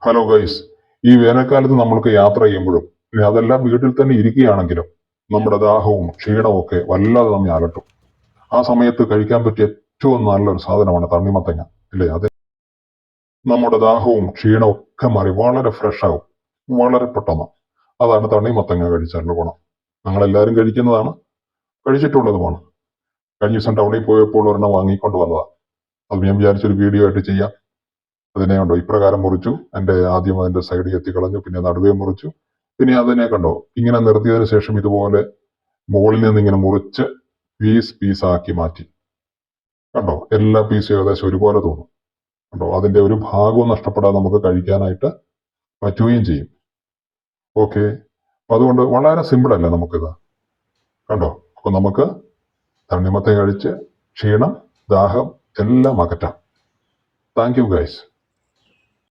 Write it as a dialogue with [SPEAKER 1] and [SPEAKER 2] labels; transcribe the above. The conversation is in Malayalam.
[SPEAKER 1] ഹലോ ഗൈസ്, ഈ വേനൽക്കാലത്ത് നമ്മൾക്ക് യാത്ര ചെയ്യുമ്പോഴും ഇനി അതെല്ലാം വീട്ടിൽ തന്നെ ഇരിക്കുകയാണെങ്കിലും നമ്മുടെ ദാഹവും ക്ഷീണവും ഒക്കെ വല്ലാതെ നമ്മെ അലട്ടും. ആ സമയത്ത് കഴിക്കാൻ പറ്റിയ ഏറ്റവും നല്ലൊരു സാധനമാണ് തണ്ണിമത്തങ്ങ, ഇല്ലേ? അതെ, നമ്മുടെ ദാഹവും ക്ഷീണവും ഒക്കെ മാറി വളരെ ഫ്രഷ് ആവും, വളരെ പെട്ടെന്ന്. അതാണ് തണ്ണിമത്തങ്ങ കഴിച്ചാലുള്ള ഗുണം. ഞങ്ങളെല്ലാവരും കഴിക്കുന്നതാണ്, കഴിച്ചിട്ടുള്ളതുമാണ്. കഴിഞ്ഞ ദിവസം ടൗണിൽ പോയപ്പോൾ ഒരെണ്ണം വാങ്ങിക്കൊണ്ട് വന്നതാണ്. അത് ഞാൻ വിചാരിച്ചൊരു വീഡിയോ ആയിട്ട് ചെയ്യാം. അതിനെ കണ്ടോ, ഇപ്രകാരം മുറിച്ചു. ആദ്യം അതിന്റെ സൈഡ് എത്തി കളഞ്ഞു, പിന്നെ നടുവേ മുറിച്ചു. പിന്നെ അതിനെ കണ്ടോ, ഇങ്ങനെ നിർത്തിയതിനു ശേഷം ഇതുപോലെ മുകളിൽ നിന്ന് ഇങ്ങനെ മുറിച്ച് പീസാക്കി മാറ്റി. കണ്ടോ, എല്ലാ പീസും ഏകദേശം ഒരുപോലെ തോന്നും. കണ്ടോ, അതിന്റെ ഒരു ഭാഗവും നഷ്ടപ്പെടാതെ നമുക്ക് കഴിക്കാനായിട്ട് പറ്റുകയും ചെയ്യും. ഓക്കെ, അതുകൊണ്ട് വളരെ സിമ്പിൾ അല്ലേ നമുക്കിത്. കണ്ടോ, അപ്പൊ നമുക്ക് തണ്ണിമത്തം കഴിച്ച് ക്ഷീണം, ദാഹം എല്ലാം അകറ്റാം. Thank you guys.